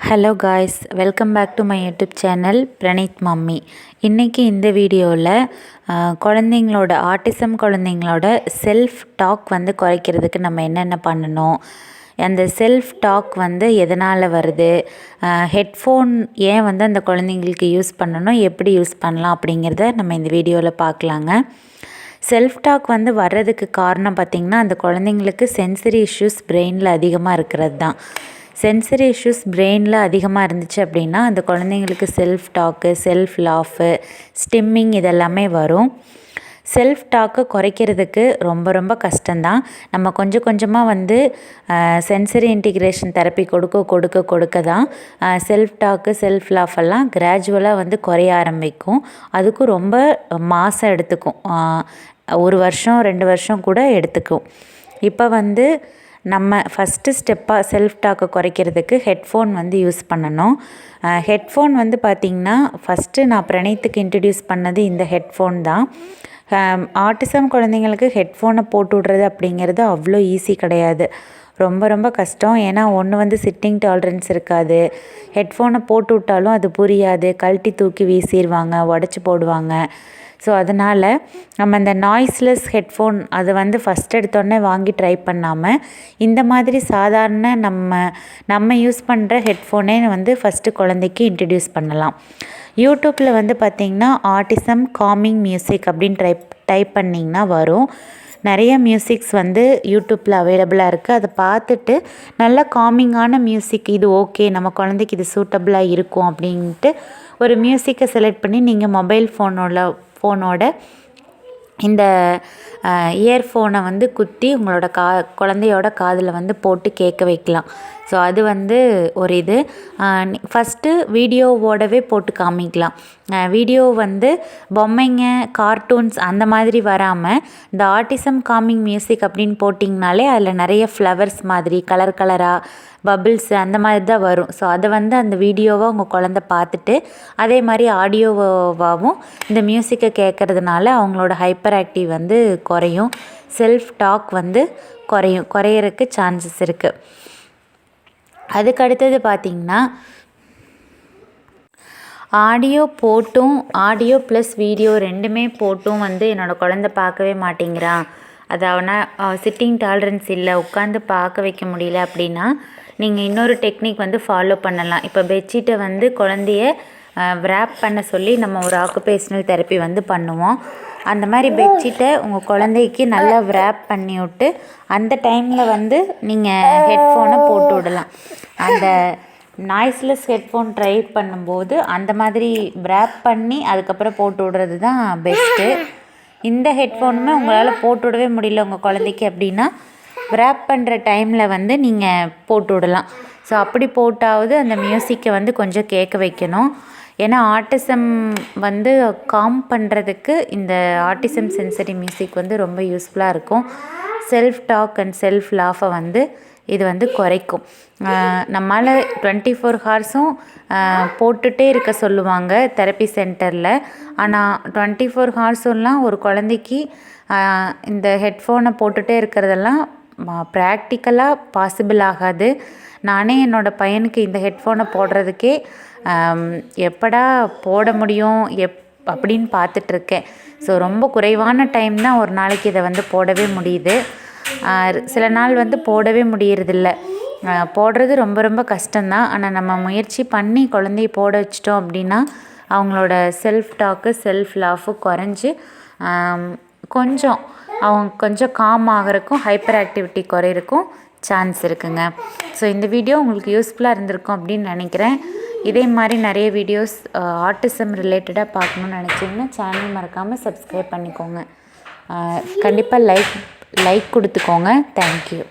Hello guys, welcome back to my YouTube channel Praneeth mummy. இன்றைக்கி இந்த வீடியோவில் குழந்தைங்களோட ஆட்டிசம் குழந்தைங்களோட செல்ஃப் டாக் வந்து குறைக்கிறதுக்கு நம்ம என்னென்ன பண்ணணும், அந்த செல்ஃப் டாக் வந்து எதனால் வருது, ஹெட்ஃபோன் ஏன் வந்து அந்த குழந்தைங்களுக்கு யூஸ் பண்ணணும், எப்படி யூஸ் பண்ணலாம் அப்படிங்கிறத நம்ம இந்த வீடியோவில் பார்க்கலாங்க. செல்ஃப் டாக் வந்து வர்றதுக்கு காரணம் பார்த்திங்கன்னா, அந்த குழந்தைங்களுக்கு சென்சரி இஷ்யூஸ் பிரெயினில் அதிகமாக இருக்கிறது தான். சென்சரி இஷ்யூஸ் பிரெயினில் அதிகமாக இருந்துச்சு அப்படின்னா அந்த குழந்தைங்களுக்கு செல்ஃப் டாக்கு, செல்ஃப் லாஃபு, ஸ்டிம்மிங் இதெல்லாமே வரும். செல்ஃப் டாக்கை குறைக்கிறதுக்கு ரொம்ப கஷ்டம்தான். நம்ம கொஞ்சம் கொஞ்சமாக வந்து சென்சரி இன்டிகிரேஷன் தெரப்பி கொடுக்க தான் செல்ஃப் டாக்கு, செல்ஃப் லாஃப் எல்லாம் கிராஜுவலாக வந்து குறைய ஆரம்பிக்கும். அதுக்கும் ரொம்ப மாதம் எடுத்துக்கும், 1 வருஷம் 2 வருஷம் கூட எடுத்துக்கும். இப்போ வந்து நம்ம ஃபஸ்ட்டு ஸ்டெப்பாக செல்ஃப் டாக்கை குறைக்கிறதுக்கு ஹெட்ஃபோன் வந்து யூஸ் பண்ணணும். ஹெட்ஃபோன் வந்து பார்த்திங்கன்னா ஃபஸ்ட்டு நான் பிரணீத்துக்கு இன்ட்ரடியூஸ் பண்ணது இந்த ஹெட்ஃபோன் தான். ஆட்டிசம் குழந்தைங்களுக்கு ஹெட்ஃபோனை போட்டு விட்றது அப்படிங்கிறது அவ்வளோ ஈஸி கிடையாது, ரொம்ப கஷ்டம். ஏன்னா ஒன்று வந்து சிட்டிங் டாலரன்ஸ் இருக்காது, ஹெட்ஃபோனை போட்டு விட்டாலும் அது புரியாது, கழட்டி தூக்கி வீசிடுவாங்க, உடச்சி போடுவாங்க. ஸோ அதனால் நம்ம இந்த நாய்ஸ்லெஸ் ஹெட்ஃபோன் அதை வந்து ஃபஸ்ட் எடுத்தோடனே வாங்கி ட்ரை பண்ணாமல் இந்த மாதிரி சாதாரண நம்ம யூஸ் பண்ணுற ஹெட்ஃபோனே வந்து ஃபஸ்ட்டு குழந்தைக்கு இன்ட்ரடியூஸ் பண்ணலாம். யூடியூப்பில் வந்து பார்த்திங்கன்னா ஆட்டிசம் காமிங் மியூசிக் அப்படின்னு டைப் பண்ணிங்கன்னா வரும். நிறைய மியூசிக்ஸ் வந்து யூடியூப்பில் அவைலபிளாக இருக்குது. அதை பார்த்துட்டு நல்ல காமிங்கான மியூசிக், இது ஓகே நம்ம குழந்தைக்கு இது சூட்டபுளாக இருக்கும் அப்படின்ட்டு ஒரு மியூசிக்கை செலக்ட் பண்ணி நீங்கள் மொபைல் ஃபோனோட இந்த இயர்ஃபோனை வந்து குத்தி உங்களோட குழந்தையோட காதில் வந்து போட்டு கேட்க வைக்கலாம். ஸோ அது வந்து ஒரு இது. ஃபஸ்ட்டு வீடியோவோடவே போட்டு காமிக்கலாம். வீடியோ வந்து பொம்மைங்க, கார்ட்டூன்ஸ் அந்த மாதிரி வராமல் இந்த ஆட்டிசம் காமிங் மியூசிக் அப்படின்னு போட்டிங்கனாலே அதில் நிறைய ஃப்ளவர்ஸ் மாதிரி கலராக பபிள்ஸு அந்த மாதிரி தான் வரும். ஸோ அதை வந்து அந்த வீடியோவை உங்கள் குழந்த பார்த்துட்டு அதே மாதிரி ஆடியோவாகவும் இந்த மியூசிக்கை கேட்குறதுனால அவங்களோட ஹைப்பர் ஆக்டிவ் வந்து குறையும், செல்ஃப் டாக் வந்து குறையறதுக்கு சான்சஸ் இருக்குது. அதுக்கு அடுத்தது பார்த்திங்கன்னா ஆடியோ ப்ளஸ் வீடியோ ரெண்டுமே போட்டும் வந்து என்னோடய குழந்தை பார்க்கவே மாட்டேங்கிறான், அது அவனால் சிட்டிங் டாலரன்ஸ் இல்லை, உட்காந்து பார்க்க வைக்க முடியல அப்படின்னா நீங்கள் இன்னொரு டெக்னிக் வந்து ஃபாலோ பண்ணலாம். இப்போ பெட்ஷீட்டை வந்து குழந்தைய wrap பண்ண சொல்லி நம்ம ஒரு ஆக்குபேஷனல் தெரப்பி வந்து பண்ணுவோம். அந்த மாதிரி பெட்ஷீட்டை உங்கள் குழந்தைக்கு நல்லா wrap பண்ணி விட்டு அந்த டைமில் வந்து நீங்கள் ஹெட்ஃபோனை போட்டு விடலாம். அந்த நாய்ஸ்லெஸ் ஹெட்ஃபோன் ட்ரை பண்ணும்போது அந்த மாதிரி wrap பண்ணி அதுக்கப்புறம் போட்டு விடுறது தான் பெஸ்ட்டு. இந்த ஹெட்ஃபோனுமே உங்களால் போட்டு விடவே முடியல உங்கள் குழந்தைக்கு அப்படின்னா wrap பண்ணுற டைமில் வந்து நீங்கள் போட்டு விடலாம். ஸோ அப்படி போட்டாவது அந்த மியூசிக்கை வந்து கொஞ்சம் கேட்க வைக்கணும். ஏன்னா ஆட்டிசம் வந்து காம் பண்ணுறதுக்கு இந்த ஆட்டிசம் சென்சரி மியூசிக் வந்து ரொம்ப யூஸ்ஃபுல்லாக இருக்கும். செல்ஃப் டாக் அண்ட் செல்ஃப் லாஃபை வந்து இது வந்து குறைக்கும். நம்மளால் 24 ஹார்ஸும் போட்டுகிட்டே இருக்க சொல்லுவாங்க தெரப்பி சென்டரில். ஆனால் 24 ஹார்ஸும்லாம் ஒரு குழந்தைக்கு இந்த ஹெட்ஃபோனை போட்டுகிட்டே இருக்கிறதெல்லாம் ப்ராக்டிக்கலாக பாசிபிள் ஆகாது. நானே என்னோடய பையனுக்கு இந்த ஹெட்ஃபோனை போடுறதுக்கே எப்படா போட முடியும் அப்படின்னு பார்த்துட்ருக்கேன். ஸோ ரொம்ப குறைவான டைம் தான் ஒரு நாளைக்கு இதை வந்து போடவே முடியுது. சில நாள் வந்து போடவே முடியறதில்ல. போடுறது ரொம்ப கஷ்டம்தான். ஆனால் நம்ம முயற்சி பண்ணி குழந்தைய போட வச்சிட்டோம் அப்படின்னா அவங்களோட செல்ஃப் டாக்கு, செல்ஃப் லாஃபு குறைஞ்சி அவங்க கொஞ்சம் காம் ஆகிறதுக்கும் ஹைப்பர் ஆக்டிவிட்டி குறையிறக்கும் சான்ஸ் இருக்குங்க. ஸோ இந்த வீடியோ உங்களுக்கு யூஸ்ஃபுல்லாக இருந்திருக்கும் அப்படின்னு நினைக்கிறேன். இதே மாதிரி நிறைய வீடியோஸ் ஆட்டிசம் ரிலேட்டடாக பார்க்கணுன்னு நினச்சிங்கன்னா சேனல் மறக்காமல் சப்ஸ்கிரைப் பண்ணிக்கோங்க. கண்டிப்பாக லைக் கொடுத்துக்கோங்க. தேங்க்யூ.